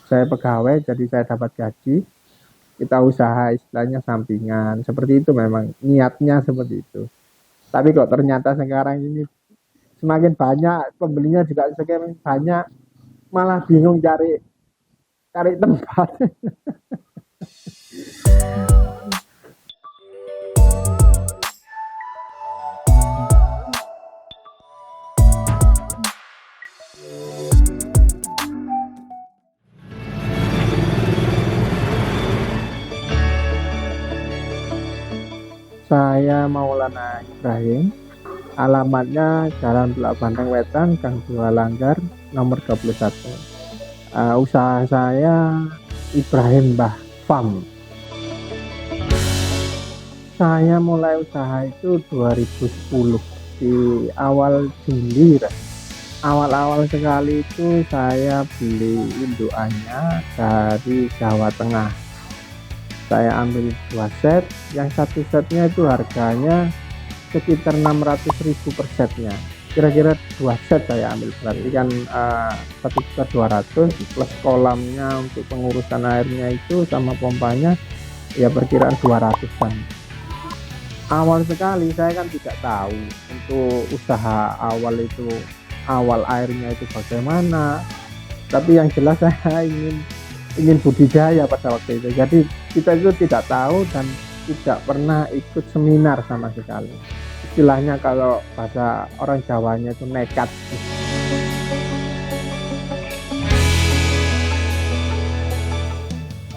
saya pegawai jadi saya dapat gaji, kita usaha istilahnya sampingan, seperti itu, memang niatnya seperti itu. Tapi kok ternyata sekarang ini semakin banyak pembelinya juga semakin banyak, malah bingung cari cari tempat. Saya Maulana Ibrahim, alamatnya Jalan Teluk Banteng Wetan, Gang 2 Langgar, nomor 21. Usaha saya Ibrahim Mbah Farm. Saya mulai usaha itu 2010 di awal Juli. Awal-awal sekali itu saya beli indukannya dari Jawa Tengah. Saya ambil 2 set, yang satu setnya itu harganya sekitar 600.000 per setnya, kira-kira 2 set saya ambil, berarti kan 1.200.000 plus kolamnya untuk pengurusan airnya itu sama pompanya ya perkiraan 200-an. Awal sekali saya kan tidak tahu untuk usaha awal itu, awal airnya itu bagaimana, tapi yang jelas saya ingin budidaya pada waktu itu. Jadi kita itu tidak tahu dan tidak pernah ikut seminar sama sekali. Istilahnya kalau bahasa orang Jawanya itu nekat.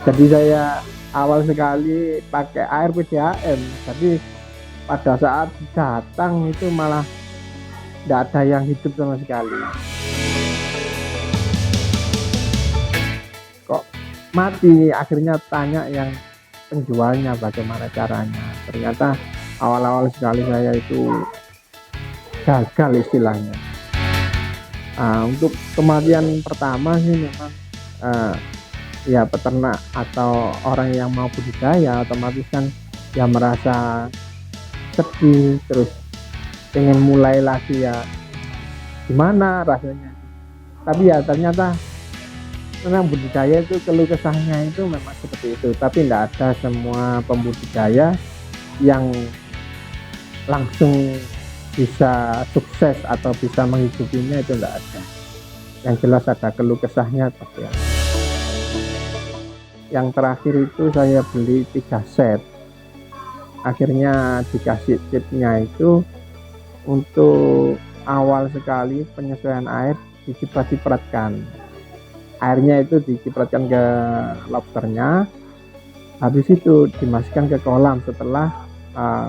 Jadi saya awal sekali pakai air PDAM. Jadi pada saat datang itu malah tidak ada yang hidup sama sekali. Kok mati? Akhirnya tanya yang penjualnya bagaimana caranya. Ternyata awal-awal sekali saya itu gagal istilahnya. Untuk kematian pertama sih memang ya peternak atau orang yang mau budidaya otomatis kan ya merasa sedih, terus pengen mulai lagi ya gimana rasanya. Tapi ya ternyata memang budidaya itu keluh kesahnya itu memang seperti itu, tapi tidak ada semua pembudidaya yang langsung bisa sukses atau bisa menghidupinya, itu tidak ada. Yang jelas ada keluh kesahnya tapi ya. Yang terakhir itu saya beli 3 set, akhirnya dikasih tipnya itu untuk awal sekali penyesuaian air diciprat-cipratkan. Airnya itu dicipratkan ke lobsternya, habis itu dimasukkan ke kolam setelah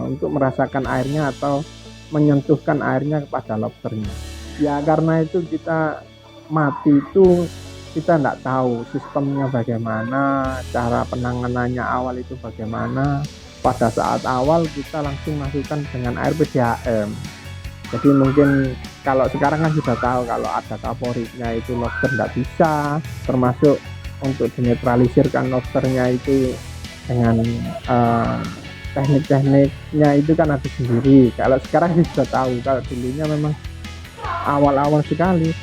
untuk merasakan airnya atau menyentuhkan airnya kepada lobsternya. Ya karena itu kita mati itu kita tidak tahu sistemnya bagaimana, cara penanganannya awal itu bagaimana. Pada saat awal kita langsung masukkan dengan air PDAM. Jadi mungkin kalau sekarang kan sudah tahu kalau ada kaporitnya itu lobster tidak bisa, termasuk untuk dinetralisirkan lobsternya itu dengan teknik-tekniknya itu kan ada sendiri. Kalau sekarang sih sudah tahu, kalau dulunya memang awal-awal sekali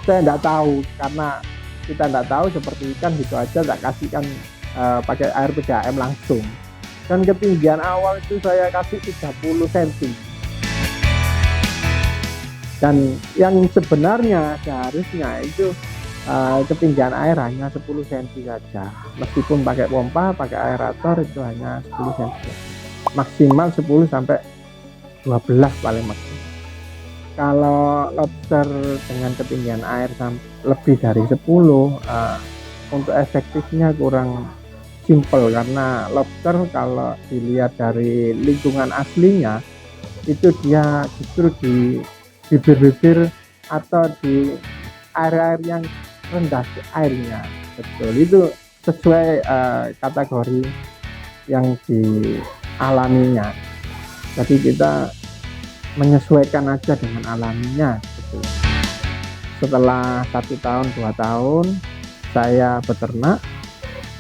saya tidak tahu, karena kita tidak tahu seperti ikan gitu aja tak kasihkan pakai air PDAM langsung. Dan ketinggian awal itu saya kasih 30 cm. Dan yang sebenarnya seharusnya itu ketinggian air hanya 10 cm saja. Meskipun pakai pompa, pakai aerator itu hanya 10 cm. Maksimal 10 sampai 12 paling maksimal. Kalau lobster dengan ketinggian air lebih dari 10, untuk efektifnya kurang simple, karena lobster kalau dilihat dari lingkungan aslinya itu dia justru di bibir-bibir atau di air-air yang rendah airnya. Betul, itu sesuai kategori yang dialaminya. Jadi kita menyesuaikan aja dengan alaminya gitu. Setelah 1 tahun 2 tahun saya beternak,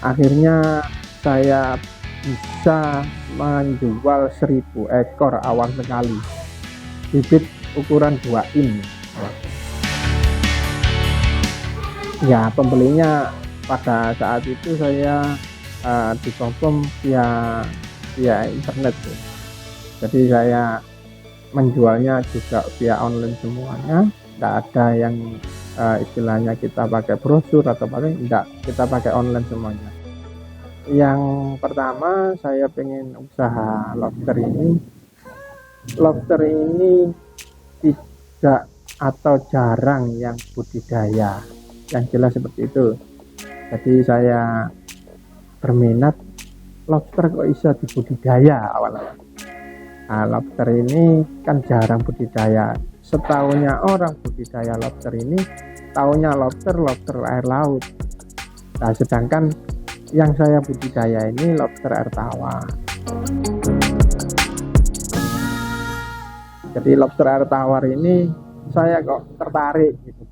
akhirnya saya bisa menjual 1000 ekor awal sekali, bibit ukuran 2 in. Ya pembelinya pada saat itu saya dikonfirm via internet tuh. Jadi saya menjualnya juga via online semuanya, tidak ada yang istilahnya kita pakai brosur atau pakai, tidak, kita pakai online semuanya. Yang pertama saya pengen usaha lobster ini tidak atau jarang yang budidaya, yang jelas seperti itu. Jadi saya berminat lobster kok bisa dibudidaya awal-awal. Nah, lobster ini kan jarang budidaya. Setahunya orang budidaya lobster ini, tahunya lobster air laut. Nah, sedangkan yang saya budidaya ini lobster air tawar. Jadi lobster air tawar ini saya kok tertarik gitu,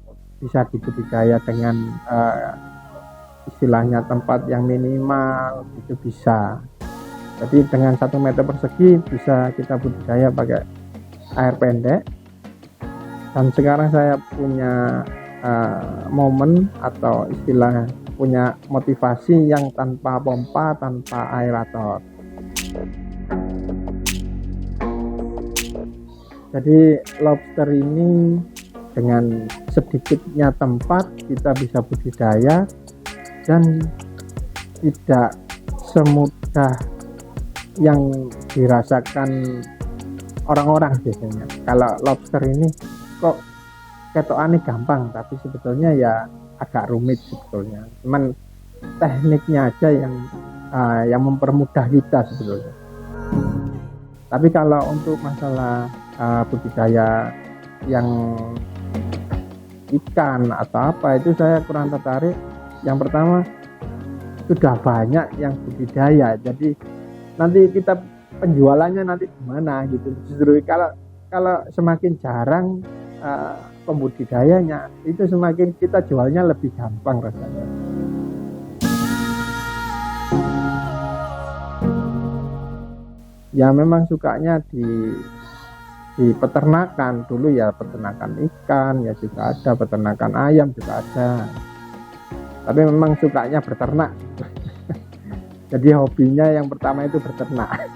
bisa dibudidaya dengan istilahnya tempat yang minimal itu bisa. Jadi dengan 1 meter persegi bisa kita budidaya pakai air pendek. Dan sekarang saya punya momen atau istilah punya motivasi yang tanpa pompa, tanpa aerator. Jadi lobster ini dengan sedikitnya tempat kita bisa budidaya dan tidak semudah yang dirasakan orang-orang biasanya. Kalau lobster ini kok ketokannya gampang, tapi sebetulnya ya agak rumit sebetulnya. Cuman tekniknya aja yang mempermudah kita sebetulnya. Tapi kalau untuk masalah budidaya yang ikan atau apa itu saya kurang tertarik. Yang pertama sudah banyak yang budidaya, jadi nanti kita penjualannya nanti gimana gitu. Justru kalau semakin jarang pembudidayanya, itu semakin kita jualnya lebih gampang rasanya. Ya memang sukanya di peternakan dulu ya, peternakan ikan ya juga ada, peternakan ayam juga ada. Tapi memang sukanya berternak. Jadi hobinya yang pertama itu berternak.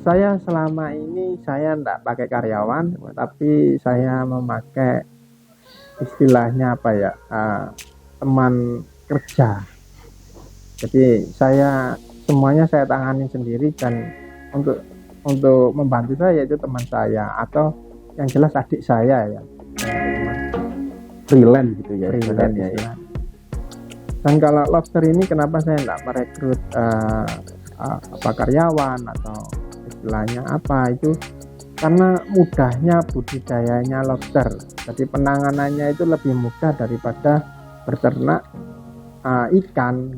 Saya selama ini saya tidak pakai karyawan, tapi saya memakai istilahnya apa ya, teman kerja. Jadi semuanya saya tangani sendiri, dan untuk membantu saya itu teman saya atau yang jelas adik saya ya. Freelance gitu ya. Freelance ya. Dan kalau lobster ini kenapa saya tidak merekrut karyawan atau istilahnya apa itu, karena mudahnya budidayanya lobster. Jadi penanganannya itu lebih mudah daripada berternak ikan.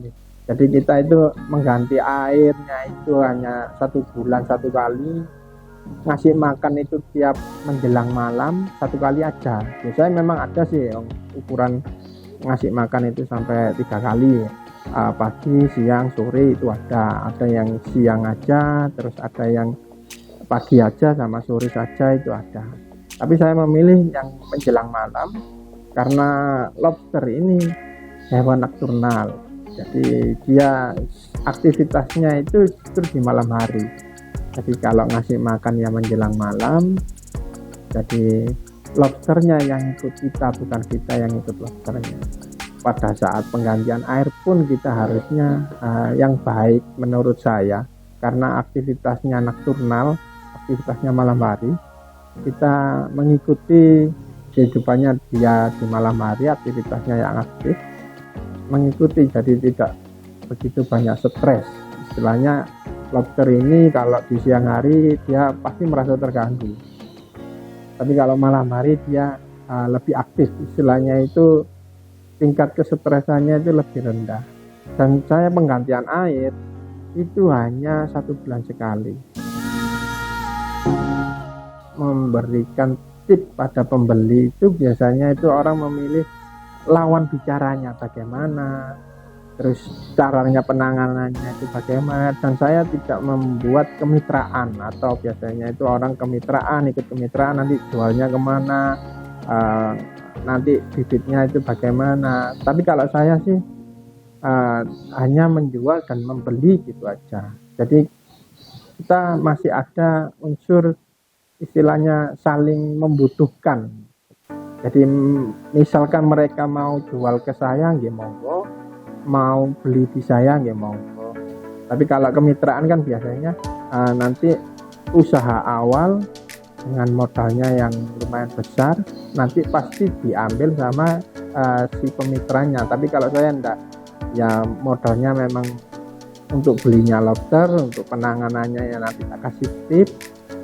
Jadi kita itu mengganti airnya itu hanya 1 bulan 1 kali, ngasih makan itu tiap menjelang malam 1 kali aja. Biasanya memang ada sih ukuran ngasih makan itu sampai 3 kali, pagi, siang, sore itu ada yang siang aja, terus ada yang pagi aja sama sore saja itu ada. Tapi saya memilih yang menjelang malam karena lobster ini hewan nokturnal, jadi dia aktivitasnya itu justru di malam hari. Jadi kalau ngasih makan yang menjelang malam, jadi lobsternya yang ikut kita, bukan kita yang ikut lobsternya. Pada saat penggantian air pun kita harusnya yang baik menurut saya, karena aktivitasnya nokturnal, aktivitasnya malam hari, kita mengikuti kehidupannya dia di malam hari, aktivitasnya yang aktif, mengikuti, jadi tidak begitu banyak stres. Istilahnya lobster ini kalau di siang hari dia pasti merasa terganggu, tapi kalau malam hari dia lebih aktif, istilahnya itu tingkat kesetresannya itu lebih rendah. Dan saya penggantian air itu hanya 1 bulan sekali. Memberikan tip pada pembeli itu biasanya itu orang memilih lawan bicaranya bagaimana, terus caranya penanganannya itu bagaimana. Dan saya tidak membuat kemitraan, atau biasanya itu orang kemitraan, ikut kemitraan nanti jualnya kemana, nanti bibitnya itu bagaimana. Tapi kalau saya sih hanya menjual dan membeli gitu aja. Jadi kita masih ada unsur istilahnya saling membutuhkan. Jadi misalkan mereka mau jual ke saya nggih monggo, mau beli di saya nggih monggo. Tapi kalau kemitraan kan biasanya nanti usaha awal dengan modalnya yang lumayan besar nanti pasti diambil sama si pemitranya. Tapi kalau saya enggak, ya modalnya memang untuk belinya lobster, untuk penanganannya ya nanti tak kasih tip.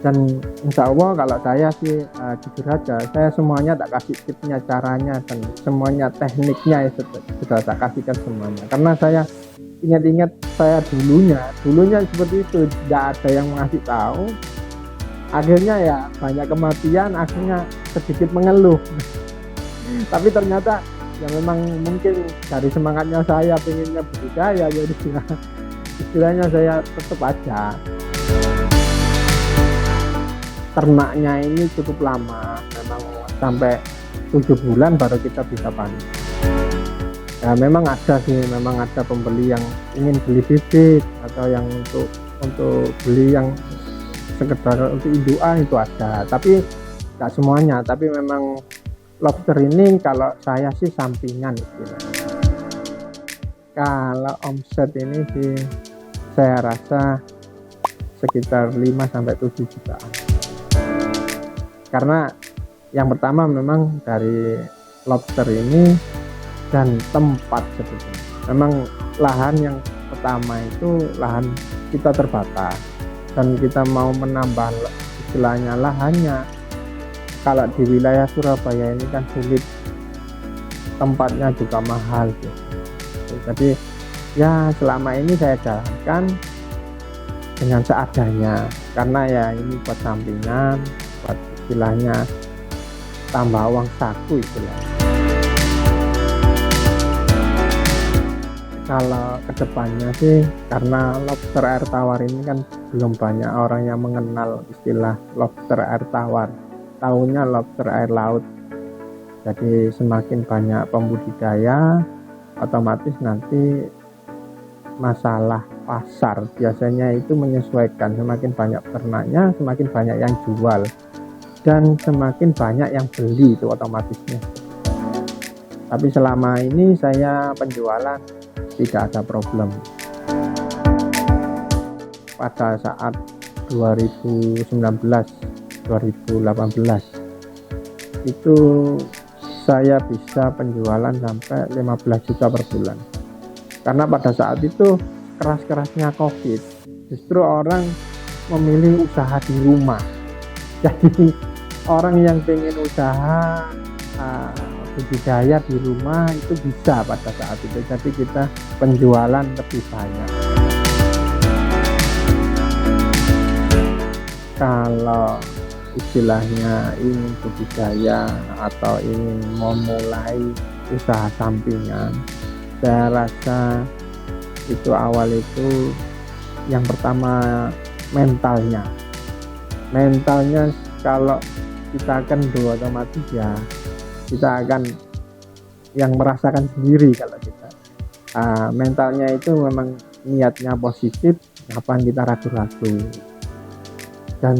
Dan insya Allah kalau saya sih jujur aja, saya semuanya tak kasih tipnya, caranya dan semuanya tekniknya sudah tak kasihkan semuanya. Karena saya ingat-ingat saya dulunya seperti itu, tidak ada yang mengasih tahu. Akhirnya ya banyak kematian, akhirnya sedikit mengeluh. Tapi ternyata ya memang mungkin dari semangatnya saya pengennya budidaya, jadi istilahnya saya tetap aja. Ternaknya ini cukup lama, memang sampai 7 bulan baru kita bisa panen. Ya memang ada sih, memang ada pembeli yang ingin beli bibit atau yang untuk beli yang sekedar untuk indukan itu ada, tapi nggak semuanya. Tapi memang lobster ini kalau saya sih sampingan istilahnya. Kalau omset ini sih saya rasa sekitar 5-7 jutaan. Karena yang pertama memang dari lobster ini dan tempat sebetulnya. Memang lahan yang pertama itu lahan kita terbatas dan kita mau menambah istilahnya lahannya. Kalau di wilayah Surabaya ini kan sulit, tempatnya juga mahal gitu. Jadi ya selama ini saya jalankan dengan seadanya, karena ya ini buat sampingan, buat istilahnya tambah uang saku istilahnya. Kalau kedepannya sih, karena lobster air tawar ini kan belum banyak orang yang mengenal istilah lobster air tawar, tahunya lobster air laut. Jadi semakin banyak pembudidaya, otomatis nanti masalah pasar biasanya itu menyesuaikan, semakin banyak ternaknya semakin banyak yang jual dan semakin banyak yang beli, itu otomatisnya. Tapi selama ini saya penjualan tidak ada problem. Pada saat 2019-2018 itu saya bisa penjualan sampai 15 juta per bulan. Karena pada saat itu keras-kerasnya COVID, justru orang memilih usaha di rumah. Jadi orang yang pengen usaha budidaya di rumah itu bisa pada saat itu. Jadi kita penjualan lebih banyak. Kalau istilahnya ingin budidaya atau ingin memulai usaha sampingan, saya rasa itu awal itu yang pertama mentalnya kalau kita akan otomatis ya kita akan yang merasakan sendiri. Kalau kita mentalnya itu memang niatnya positif, kapan kita ragu-ragu, dan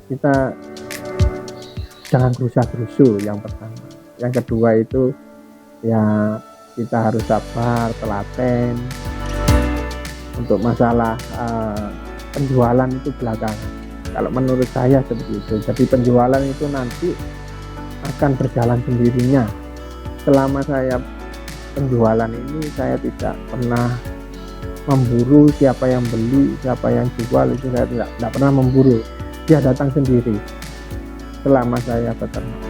kita jangan gerusa-gerusu yang pertama. Yang kedua itu ya kita harus sabar, telaten. Untuk masalah penjualan itu belakangan, kalau menurut saya seperti itu. Jadi penjualan itu nanti akan berjalan sendirinya. Selama saya penjualan ini saya tidak pernah memburu siapa yang beli, siapa yang jual, itu saya tidak pernah memburu. Dia datang sendiri selama saya beternak.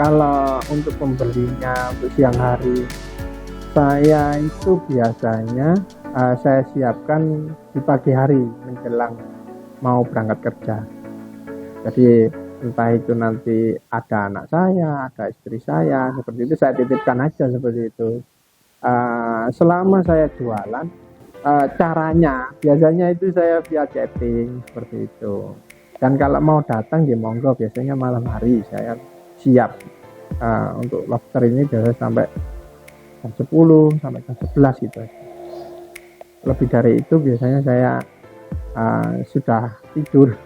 Kalau untuk pembelinya untuk siang hari, saya itu biasanya saya siapkan di pagi hari menjelang mau berangkat kerja. Jadi entah itu nanti ada anak saya, ada istri saya, seperti itu saya titipkan aja seperti itu. Selama saya jualan, Caranya biasanya itu saya via chatting seperti itu. Dan kalau mau datang ya monggo, biasanya malam hari saya siap. Untuk lobster ini biasanya sampai jam 10 sampai jam 11 gitu aja. Lebih dari itu biasanya saya sudah tidur.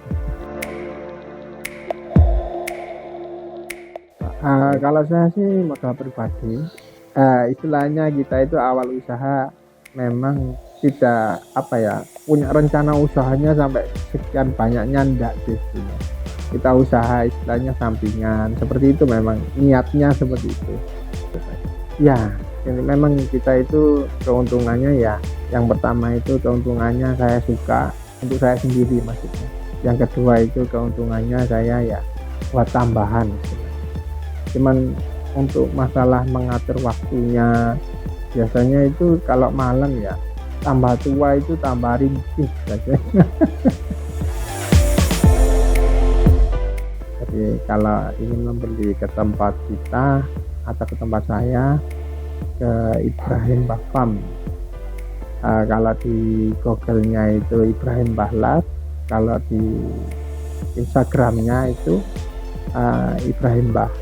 Kalau saya sih modal pribadi, istilahnya kita itu awal usaha memang tidak apa ya, punya rencana usahanya sampai sekian banyaknya enggak sih sebenarnya. Kita usaha istilahnya sampingan seperti itu, memang niatnya seperti itu ya. Jadi memang kita itu keuntungannya ya, yang pertama itu keuntungannya saya suka untuk saya sendiri maksudnya. Yang kedua itu keuntungannya saya ya buat tambahan. Cuman untuk masalah mengatur waktunya, biasanya itu kalau malam ya tambah tua itu tambah ringkih saja. Jadi kalau ingin membeli ke tempat kita atau ke tempat saya, ke Ibrahim Bahlam. Kalau di Google-nya itu Ibrahim Bahlam, kalau di Instagram-nya itu Ibrahim Bah,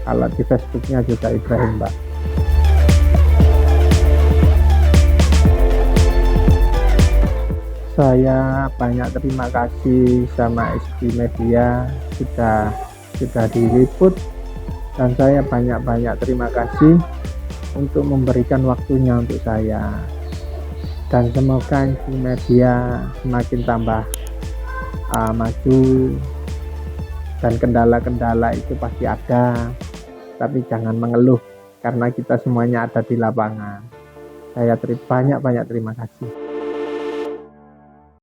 kalau di Facebook-nya juga Ibrahim Bah. Saya banyak terima kasih sama SB Media sudah diliput, dan saya banyak terima kasih untuk memberikan waktunya untuk saya. Dan semoga SB Media semakin tambah maju, dan kendala-kendala itu pasti ada, tapi jangan mengeluh karena kita semuanya ada di lapangan. Saya banyak terima kasih.